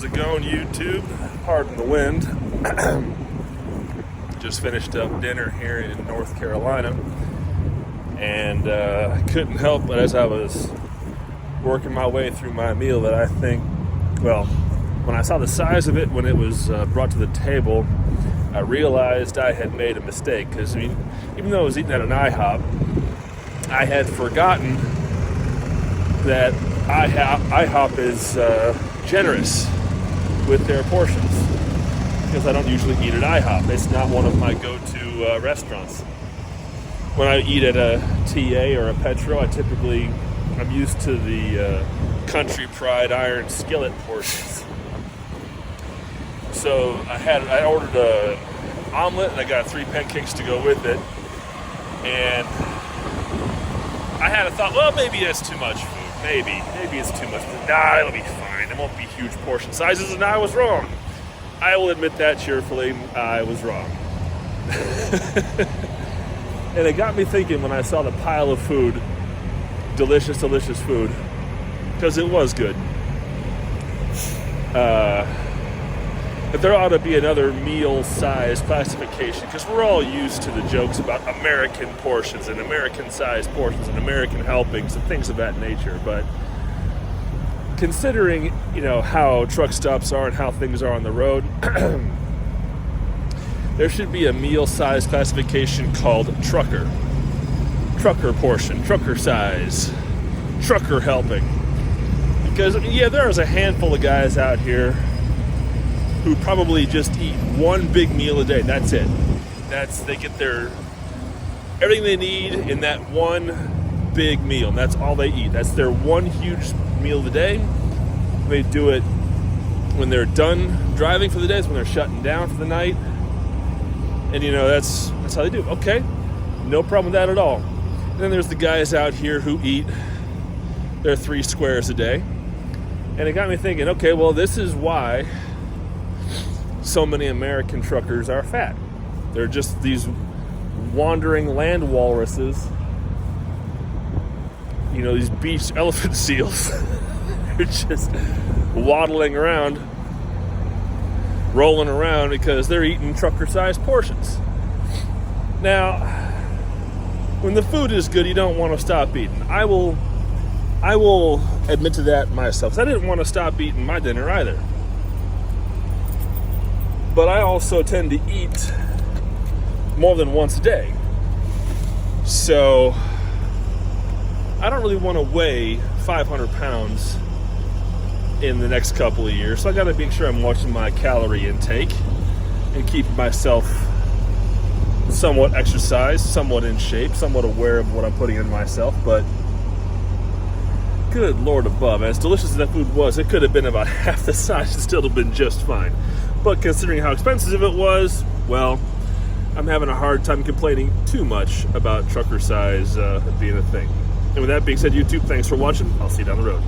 How's it going, YouTube? Pardon the wind. Just finished up dinner here in North Carolina, and I couldn't help but as I was working my way through my meal that I think, well, when I saw the size of it when it was brought to the table, I realized I had made a mistake. Because, I mean, even though I was eating at an IHOP, I had forgotten that IHOP is generous with their portions, because I don't usually eat at IHOP. It's not one of my go-to restaurants. When I eat at a TA or a Petro, I'm used to the Country Pride Iron Skillet portions. So I ordered an omelet and I got 3 pancakes to go with it, and I had a thought, well, maybe that's too much food. Maybe it's too much. Nah, it'll be fine. It won't be huge portion sizes, and I was wrong. I will admit that cheerfully. I was wrong. And it got me thinking when I saw the pile of food, delicious food, because it was good. But there ought to be another meal size classification, because we're all used to the jokes about American portions and American sized portions and American helpings and things of that nature. But considering, how truck stops are and how things are on the road, there should be a meal size classification called trucker portion, trucker size, trucker helping. Because, there is a handful of guys out here who probably just eat one big meal a day. That's it. They get everything they need in that one big meal, and that's all they eat. That's their one huge meal of the day. They do it when they're done driving for the day. It's when they're shutting down for the night. And that's how they do it. Okay, no problem with that at all. And then there's the guys out here who eat their 3 squares a day. And it got me thinking, okay, well, this is why so many American truckers are fat. They're just these wandering land walruses, these beach elephant seals. They're just waddling around, rolling around because they're eating trucker-sized portions. Now, when the food is good, you don't want to stop eating. I will admit to that myself. I didn't want to stop eating my dinner either. But I also tend to eat more than once a day. So I don't really want to weigh 500 pounds in the next couple of years. So I got to make sure I'm watching my calorie intake and keeping myself somewhat exercised, somewhat in shape, somewhat aware of what I'm putting in myself. But good Lord above, as delicious as that food was, it could have been about half the size and still have been just fine. But considering how expensive it was, well, I'm having a hard time complaining too much about trucker size being a thing. And with that being said, YouTube, thanks for watching. I'll see you down the road.